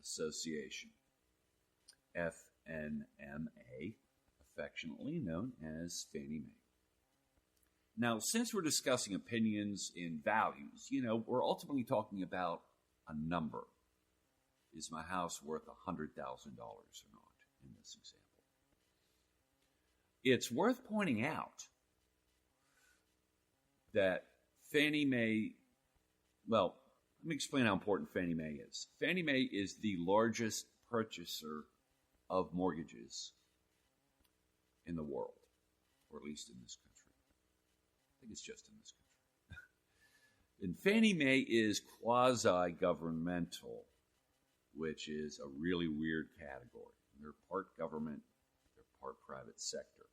Association, FNMA, affectionately known as Fannie Mae. Now, since we're discussing opinions and values, we're ultimately talking about a number. Is my house worth $100,000 or not in this example? It's worth pointing out that Fannie Mae, well, let me explain how important Fannie Mae is. Fannie Mae is the largest purchaser of mortgages in the world, or at least in this country. I think it's just in this country. And Fannie Mae is quasi-governmental, which is a really weird category. They're part government, they're part private sector.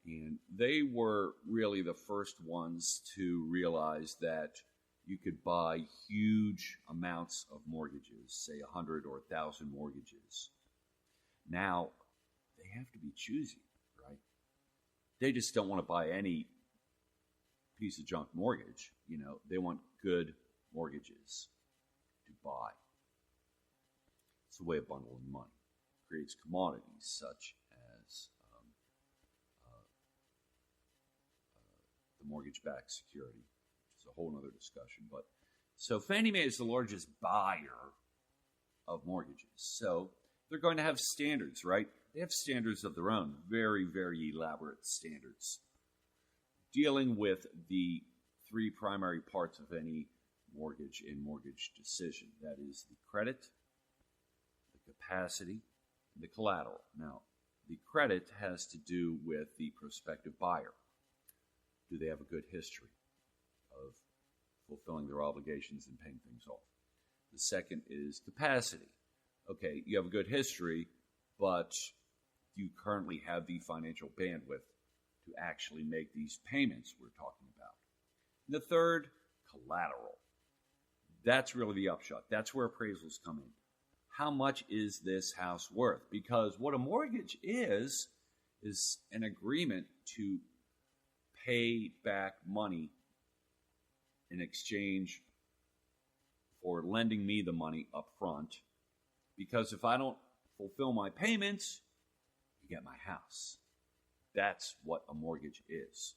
And they were really the first ones to realize that you could buy huge amounts of mortgages, say 100 or 1,000 mortgages. Now, they have to be choosy, right? They just don't want to buy any piece of junk mortgage. They want good mortgages to buy. It's a way of bundling money. It creates commodities such as the mortgage-backed security, which is a whole other discussion. But so Fannie Mae is the largest buyer of mortgages. So they're going to have standards, right? They have standards of their own, very, very elaborate standards, dealing with the three primary parts of any mortgage and mortgage decision. That is the credit, the capacity, and the collateral. Now, the credit has to do with the prospective buyer. Do they have a good history of fulfilling their obligations and paying things off? The second is capacity. Okay, you have a good history, but do you currently have the financial bandwidth to actually make these payments we're talking about? And the third, collateral. That's really the upshot. That's where appraisals come in. How much is this house worth? Because what a mortgage is an agreement to pay back money in exchange for lending me the money up front. Because if I don't fulfill my payments, you get my house. That's what a mortgage is.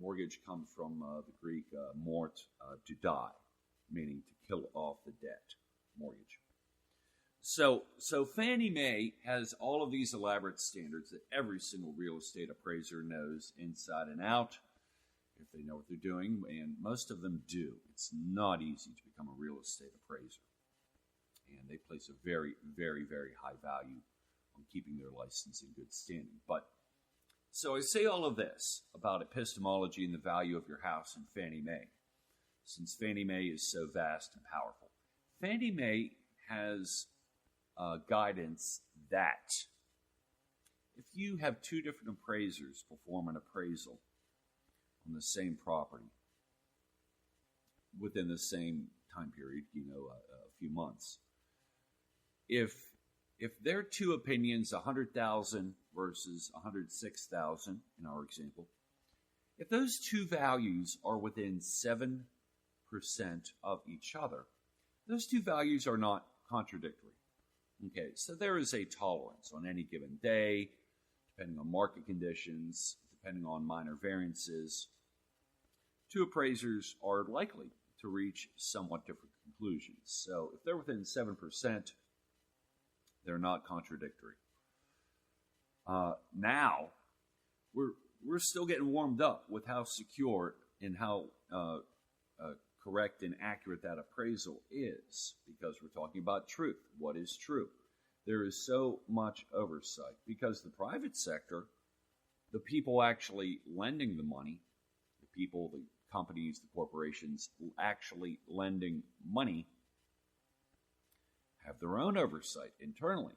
Mortgage comes from the Greek mort, to die, meaning to kill off the debt. Mortgage. So Fannie Mae has all of these elaborate standards that every single real estate appraiser knows inside and out, if they know what they're doing, and most of them do. It's not easy to become a real estate appraiser. And they place a very, very, very high value on keeping their license in good standing. But so I say all of this about epistemology and the value of your house in Fannie Mae, since Fannie Mae is so vast and powerful. Fannie Mae has guidance that if you have two different appraisers perform an appraisal on the same property within the same time period, a few months, if their two opinions, 100,000 versus 106,000 in our example, if those two values are within 7% of each other, those two values are not contradictory. Okay, so there is a tolerance on any given day, depending on market conditions, depending on minor variances. Two appraisers are likely to reach somewhat different conclusions. So if they're within 7%, they're not contradictory. Now, we're still getting warmed up with how secure and how correct and accurate that appraisal is, because we're talking about truth. What is true? There is so much oversight because the private sector, the people actually lending the money, the people, the companies, the corporations actually lending money have their own oversight internally.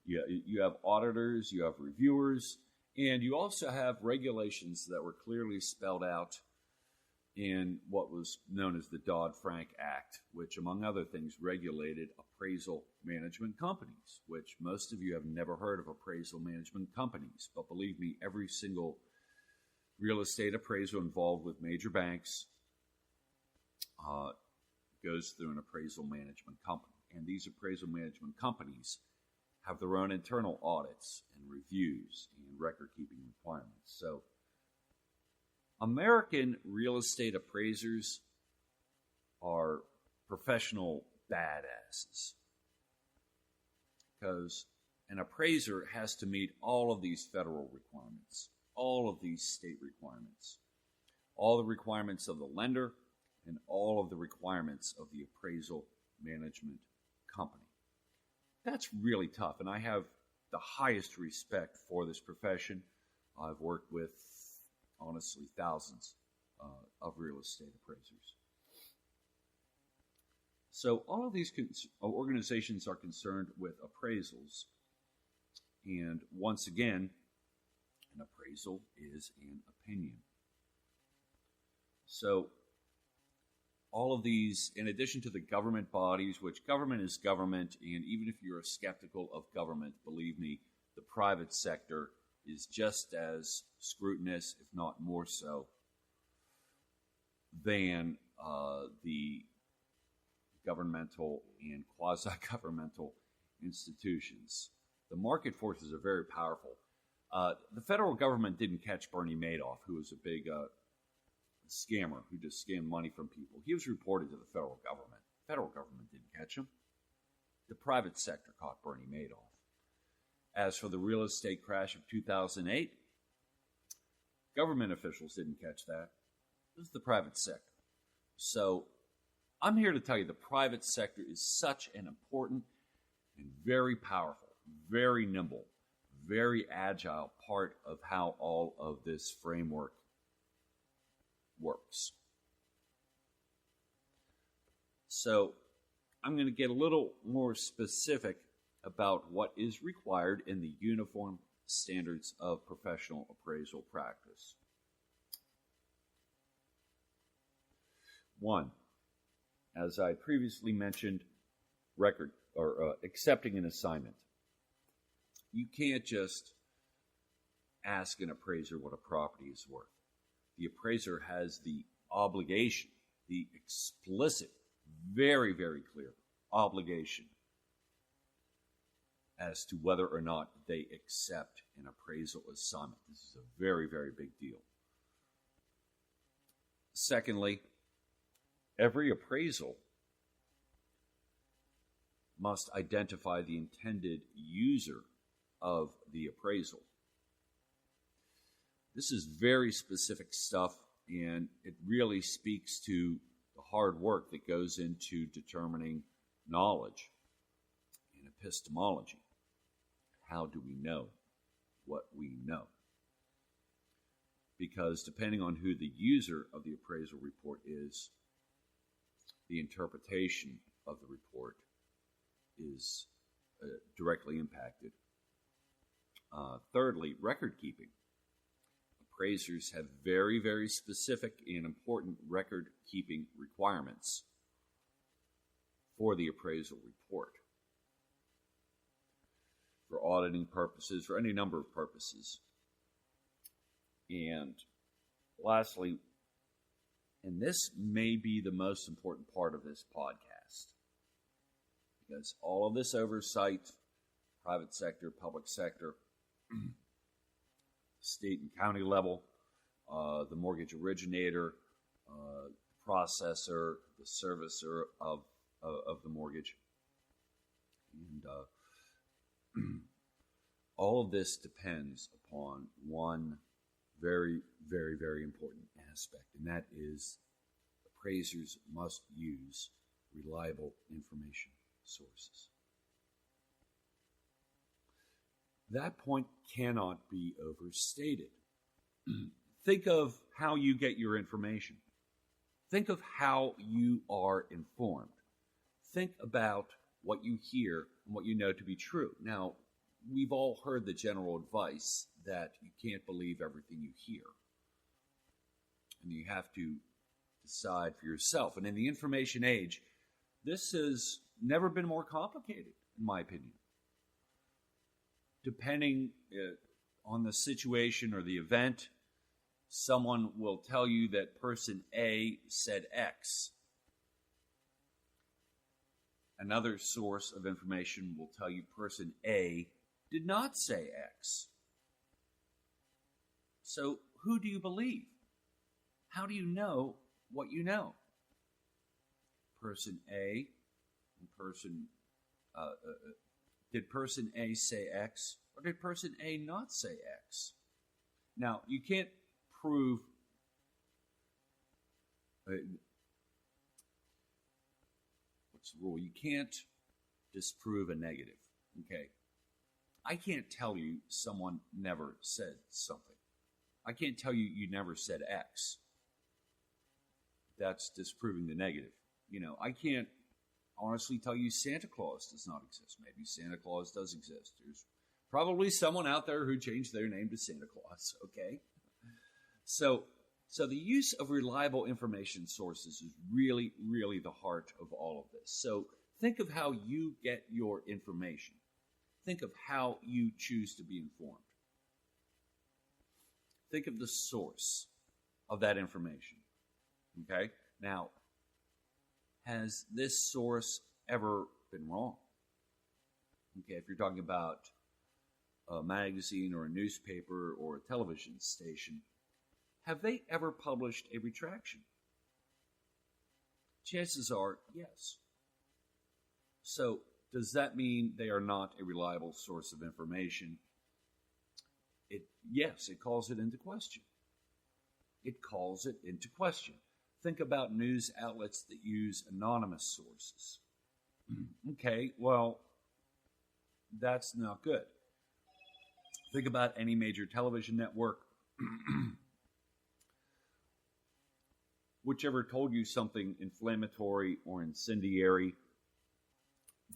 You have auditors, you have reviewers, and you also have regulations that were clearly spelled out in what was known as the Dodd-Frank Act, which, among other things, regulated appraisal management companies, which most of you have never heard of appraisal management companies. But believe me, every single real estate appraiser involved with major banks goes through an appraisal management company. And these appraisal management companies have their own internal audits and reviews and record-keeping requirements. So American real estate appraisers are professional badasses because an appraiser has to meet all of these federal requirements, all of these state requirements, all the requirements of the lender, and all of the requirements of the appraisal management company. That's really tough, and I have the highest respect for this profession. I've worked with, honestly, thousands of real estate appraisers. So all of these organizations are concerned with appraisals, and once again, an appraisal is an opinion. So all of these, in addition to the government bodies, which government is government, and even if you're skeptical of government, believe me, the private sector is just as scrutinous, if not more so, than the governmental and quasi-governmental institutions. The market forces are very powerful. The federal government didn't catch Bernie Madoff, who was a big scammer who just scammed money from people. He was reported to the federal government. The federal government didn't catch him. The private sector caught Bernie Madoff. As for the real estate crash of 2008, government officials didn't catch that. It was the private sector. So I'm here to tell you the private sector is such an important and very powerful, very nimble, very agile part of how all of this framework works. So I'm going to get a little more specific about what is required in the Uniform Standards of Professional Appraisal Practice. 1, as I previously mentioned, accepting an assignment. You can't just ask an appraiser what a property is worth. The appraiser has the obligation, the explicit, very, very clear obligation as to whether or not they accept an appraisal assignment. This is a very, very big deal. Secondly, every appraisal must identify the intended user of the appraisal. This is very specific stuff, and it really speaks to the hard work that goes into determining knowledge in epistemology. How do we know what we know? Because depending on who the user of the appraisal report is, the interpretation of the report is directly impacted. Thirdly, record keeping. Appraisers have very, very specific and important record-keeping requirements for the appraisal report. For auditing purposes, for any number of purposes. And lastly, and this may be the most important part of this podcast, because all of this oversight, private sector, public sector, state and county level, the mortgage originator, processor, the servicer of the mortgage. And all of this depends upon one very, very, very important aspect, and that is appraisers must use reliable information sources. That point cannot be overstated. Think of how you get your information. Think of how you are informed. Think about what you hear and what you know to be true. Now, we've all heard the general advice that you can't believe everything you hear. And you have to decide for yourself. And in the information age, this has never been more complicated, in my opinion. Depending on the situation or the event, someone will tell you that person A said X. Another source of information will tell you person A did not say X. So who do you believe? How do you know what you know? Person A and did person A say X, or did person A not say X? Now, you can't prove what's the rule? You can't disprove a negative. Okay, I can't tell you someone never said something. I can't tell you you never said X. That's disproving the negative. I can't honestly tell you Santa Claus does not exist. Maybe Santa Claus does exist. There's probably someone out there who changed their name to Santa Claus, okay? So the use of reliable information sources is really, really the heart of all of this. So think of how you get your information. Think of how you choose to be informed. Think of the source of that information, okay? Now, has this source ever been wrong? Okay, if you're talking about a magazine or a newspaper or a television station, have they ever published a retraction? Chances are, yes. So, does that mean they are not a reliable source of information? Yes, it calls it into question. It calls it into question. Think about news outlets that use anonymous sources. Okay, well, that's not good. Think about any major television network, whichever told you something inflammatory or incendiary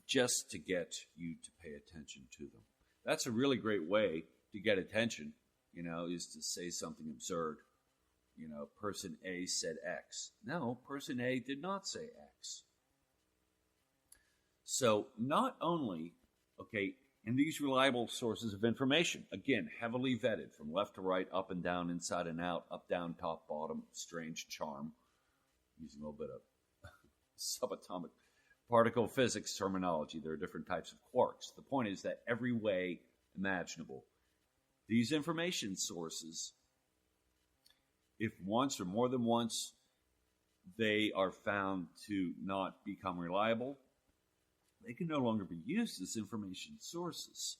just to get you to pay attention to them. That's a really great way to get attention, is to say something absurd. Person A said X. No, person A did not say X. So not only, in these reliable sources of information, again, heavily vetted from left to right, up and down, inside and out, up, down, top, bottom, strange charm, using a little bit of subatomic particle physics terminology. There are different types of quarks. The point is that every way imaginable, these information sources, if once or more than once they are found to not become reliable, they can no longer be used as information sources.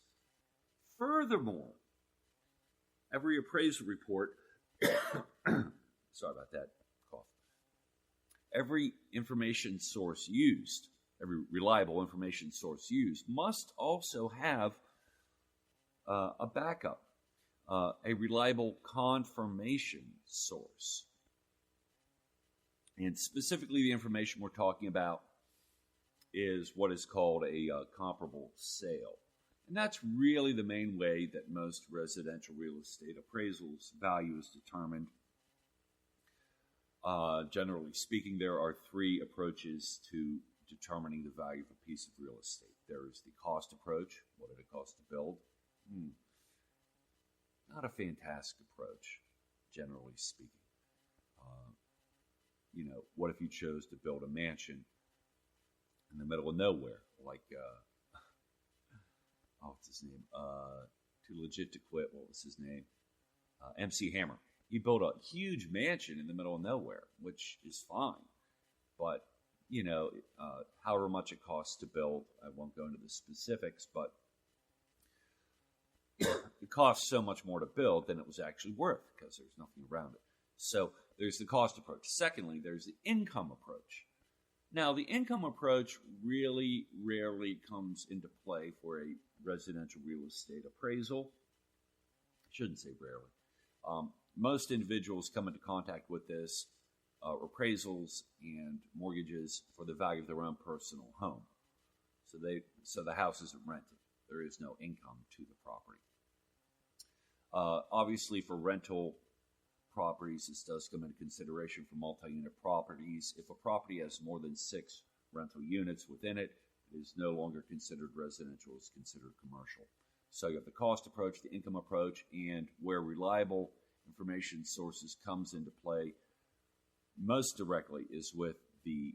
Furthermore, every appraisal report, sorry about that cough, every information source used, every reliable information source used, must also have a backup. A reliable confirmation source. And specifically the information we're talking about is what is called a comparable sale. And that's really the main way that most residential real estate appraisals value is determined. Generally speaking, there are three approaches to determining the value of a piece of real estate. There is the cost approach. What did it cost to build? Not a fantastic approach, generally speaking. What if you chose to build a mansion in the middle of nowhere, like, what's his name? Too legit to quit. What was his name? MC Hammer. He built a huge mansion in the middle of nowhere, which is fine. But, however much it costs to build, I won't go into the specifics, but it costs so much more to build than it was actually worth because there's nothing around it. So there's the cost approach. Secondly, there's the income approach. Now, the income approach really rarely comes into play for a residential real estate appraisal. I shouldn't say rarely. Most individuals come into contact with this appraisals and mortgages for the value of their own personal home. So the house isn't rented. There is no income to the property. Obviously, for rental properties, this does come into consideration for multi-unit properties. If a property has more than 6 rental units within it, it is no longer considered residential, it's considered commercial. So you have the cost approach, the income approach, and where reliable information sources comes into play most directly is with the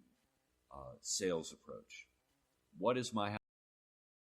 sales approach. what is my